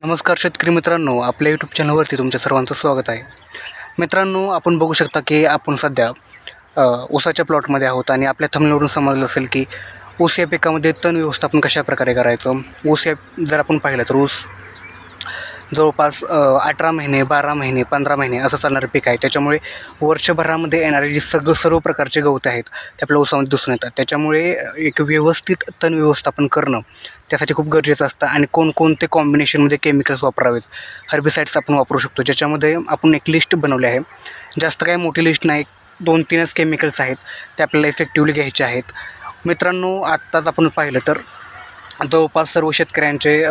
नमस्कार शेतकरी मित्रांनो, आपल्या यूट्यूब चॅनलवरती तुमच्या सर्वांचं स्वागत आहे. मित्रांनो, आपण बघू शकता की आपण सध्या ऊसाच्या प्लॉटमध्ये आहोत आणि आपल्या थंबनेलवरून समजलं असेल की ऊस या पिकामध्ये तण व्यवस्थापन कशा प्रकारे करायचं. ऊस या जर आपण पाहिलं तर ऊस जवळपास 18 महिने, 12 महिने, 15 महिने असं चालणारं पीक आहे. त्याच्यामुळे वर्षभरामध्ये येणारे जे सर्व प्रकारचे गवत आहेत ते आपल्या ऊसामध्ये दिसून येतात. त्याच्यामुळे एक व्यवस्थित तण व्यवस्थापन करणं त्यासाठी खूप गरजेचं असतं. आणि कोणकोणते कॉम्बिनेशनमध्ये केमिकल्स वापरावेत, हर्बिसाइड्स आपण वापरू शकतो, ज्याच्यामध्ये आपण एक लिस्ट बनवली आहे. जास्त काही मोठी लिस्ट नाही, 2-3च केमिकल्स आहेत ते आपल्याला इफेक्टिव्हली घ्यायचे आहेत. मित्रांनो, आत्ताच आपण पाहिलं तर जवळपास सर्व शेतकऱ्यांचे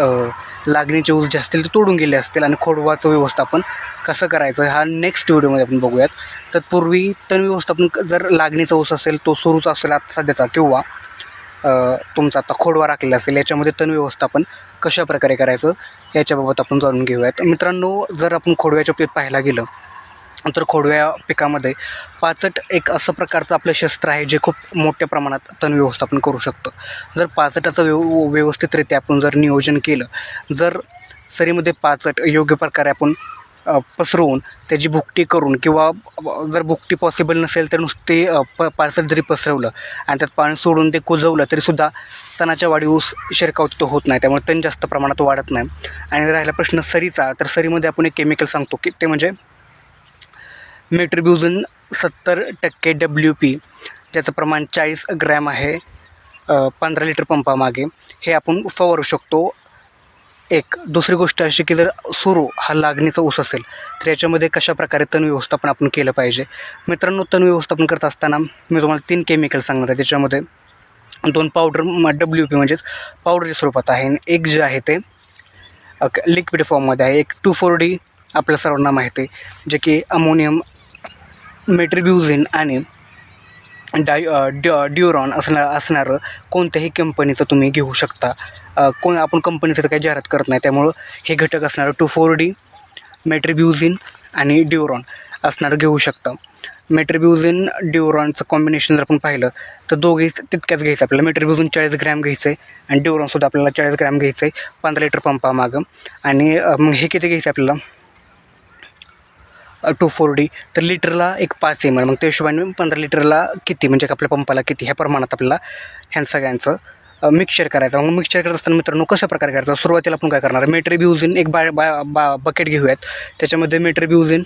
लागणीचे ऊस जे असतील ते तोडून गेले असतील आणि खोडवाचं व्यवस्थापन कसं करायचं हा नेक्स्ट व्हिडिओमध्ये आपण बघूयात. तत्पूर्वी तण व्यवस्थापन जर लागणीचा ऊस असेल, तो सुरूचा असेल आता सध्याचा, किंवा तुमचा आता खोडवा राखलेला असेल, याच्यामध्ये तण व्यवस्थापन कशा प्रकारे करायचं याच्याबाबत आपण जाणून घेऊयात. मित्रांनो, जर आपण खोडव्याच्या बाबतीत पाहायला गेलं तर खोडव्या पिकामध्ये पाचट एक असं प्रकारचं आपलं शस्त्र आहे जे खूप मोठ्या प्रमाणात तण व्यवस्थापन करू शकतं. जर पाचटाचं व्यवस्थितरित्या आपण जर नियोजन केलं, जर सरीमध्ये पाचट योग्य प्रकारे आपण पसरवून त्याची भुकटी करून, किंवा जर भुकटी पॉसिबल नसेल तर नुसते पाचट जरी पसरवलं आणि त्यात पाणी सोडून ते कुजवलं तरीसुद्धा तणाच्या वाढीस शिरकाव तो होत नाही, त्यामुळे तण जास्त प्रमाणात वाढत नाही. आणि राहिला प्रश्न सरीचा, तर सरीमध्ये आपण एक केमिकल सांगतो की ते म्हणजे मेट्रिब्युझन 70% WP, ज्याचं प्रमाण 40 ग्रॅम आहे 15 लिटर पंपामागे, हे आपण फवारू शकतो. एक दुसरी गोष्ट अशी की जर सुरू हा लागणीचा ऊस असेल तर याच्यामध्ये कशा प्रकारे तण व्यवस्थापन आपण केलं पाहिजे. मित्रांनो, तण व्यवस्थापन करत असताना मी तुम्हाला 3 केमिकल सांगणार आहे. त्याच्यामध्ये 2 पावडर WP म्हणजेच पावडरच्या स्वरूपात आहे, आणि एक जे आहे ते लिक्विड फॉर्ममध्ये आहे. एक 2,4-D आपल्या सर्वांना माहिती आहे, जे की अमोनियम मेट्रिब्युझिन आणि ड्युरॉन असणारं कोणत्याही कंपनीचं तुम्ही घेऊ शकता. आपण कंपनीचं तर काही जाहिरात करत नाही, त्यामुळं हे घटक असणारं 2,4-D, मेट्रिब्युझिन आणि ड्युरॉन असणारं घेऊ शकता. मेट्रिब्युझिन ड्युरॉनचं कॉम्बिनेशन जर आपण पाहिलं तर दोघे तितक्याच घ्यायचं आपल्याला. मेट्रिब्युझिन 40 ग्रॅम घ्यायचं आहे आणि ड्युरॉनसुद्धा आपल्याला 40 ग्रॅम घ्यायचं आहे 15 लिटर पंपामागं. आणि मग हे किती घ्यायचं आपल्याला 2,4-D, तर लिटरला एक 5 ml. मग त्या हिशोबाने 15 लिटरला किती, म्हणजे आपल्या पंपाला किती, ह्या प्रमाणात आपल्याला ह्या सगळ्यांचं मिक्सचर करायचं. मग मिक्सचर करत असताना मित्रांनो कसं प्रकारे करायचं, सुरुवातीला आपण काय करणार, मेट्रिब्युझिन एक बकेट घेऊयात, त्याच्यामध्ये मेट्रिब्युझिन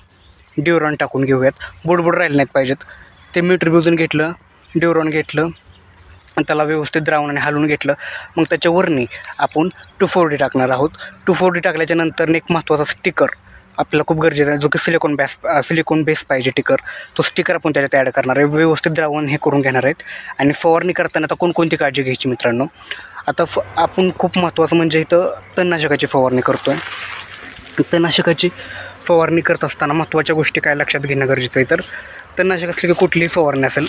ड्युरॉन टाकून घेऊयात. बुडबुड राहिले नाहीत पाहिजेत. ते मेट्रिब्युझिन घेतलं, ड्युरॉन घेतलं, त्याला व्यवस्थित द्रावणाने हलवून घेतलं. मग त्याच्यावरनी आपण 2,4-D टाकणार आहोत. 2,4-D टाकल्याच्या नंतर एक महत्त्वाचा स्टिकर आपल्याला खूप गरजेचं आहे, जो की सिलिकॉन बेस पाहिजे टिकर. तो स्टिकर आपण त्याच्यात ॲड करणार आहे. व्यवस्थित द्रावण हे करून घेणार आहेत. आणि फवारणी करताना आता कोणकोणती काळजी घ्यायची मित्रांनो, आता आपण खूप महत्त्वाचं म्हणजे इथं तणनाशकाची फवारणी करतो आहे. तणनाशकाची फवारणी करत असताना महत्त्वाच्या गोष्टी काय लक्षात घेणं गरजेचं आहे. तर तणनाशक असले की कुठलीही फवारणी असेल,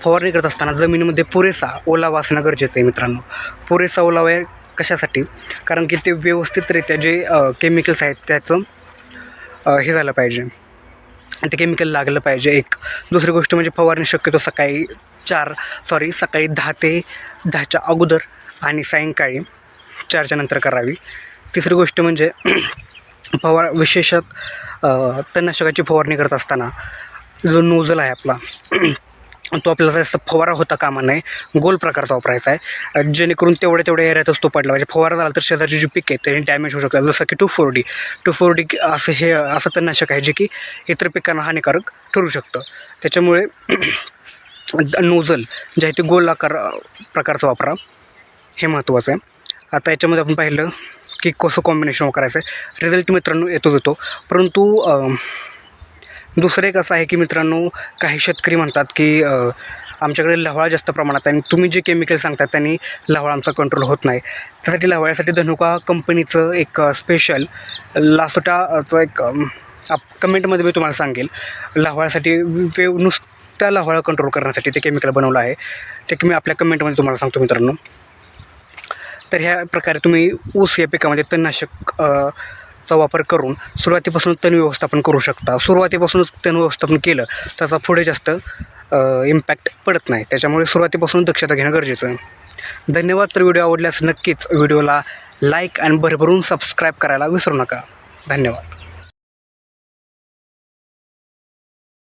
फवारणी करत असताना जमिनीमध्ये पुरेसा ओलावा असणं गरजेचं आहे मित्रांनो. पुरेसा ओलावा आहे कशासाठी, कारण की ते व्यवस्थितरित्या जे केमिकल्स आहेत त्याचं हे झालं पाहिजे, ते केमिकल लागलं पाहिजे. एक दुसरी गोष्ट म्हणजे फवारणी शक्यतो सकाळी 10 ते 10च्या अगोदर आणि सायंकाळी 4च्या नंतर करावी. तिसरी गोष्ट म्हणजे विशेषत तणनाशकाची फवारणी करत असताना जो नोझल आहे आपला तो आपल्याला जास्त फवारा होता कामा नये, गोल प्रकारचा वापरायचा आहे, जेणेकरून तेवढ्या एरियातच तो पडला पाहिजे. फवारा झाला तर शेजारची जी पीक आहे ते डॅमेज होऊ शकतात. जसं की 2,4-D असं तणनाशक आहे जे की इतर पिकांना हानिकारक ठरू शकतं. त्याच्यामुळे नोझल जे आहे ते गोल आकार प्रकारचा वापरा, हे महत्त्वाचं आहे. आता याच्यामध्ये आपण पाहिलं की कसं कॉम्बिनेशन करायचं आहे, रिझल्ट मित्रांनो येतो. परंतु दुसरं एक असं आहे की मित्रांनो, काही शेतकरी म्हणतात की आमच्याकडे लव्हाळा जास्त प्रमाणात आहे आणि तुम्ही जे केमिकल सांगतात त्यांनी लव्हाळांचा कंट्रोल होत नाही. त्यासाठी लव्हाळ्यासाठी धनुका कंपनीचं एक स्पेशल लासोटाचं एक कमेंटमध्ये मी तुम्हाला सांगेल. लव्हाळ्यासाठी नुसत्या लव्हाळा कंट्रोल करण्यासाठी ते केमिकल बनवलं आहे, ते की मी आपल्या कमेंटमध्ये तुम्हाला सांगतो मित्रांनो. तर ह्या प्रकारे तुम्ही ऊस या पिकामध्ये तणनाशक चा वापर करून सुरुवातीपासून तण व्यवस्थापन करू शकता. सुरुवातीपासूनच तण व्यवस्थापन केलं त्याचा पुढे जास्त इम्पॅक्ट पडत नाही. त्याच्यामुळे सुरुवातीपासून दक्षता घेणं गरजेचं आहे. धन्यवाद. तर व्हिडिओ आवडल्यास नक्कीच व्हिडिओला लाईक आणि भरभरून सबस्क्राईब करायला विसरू नका. धन्यवाद.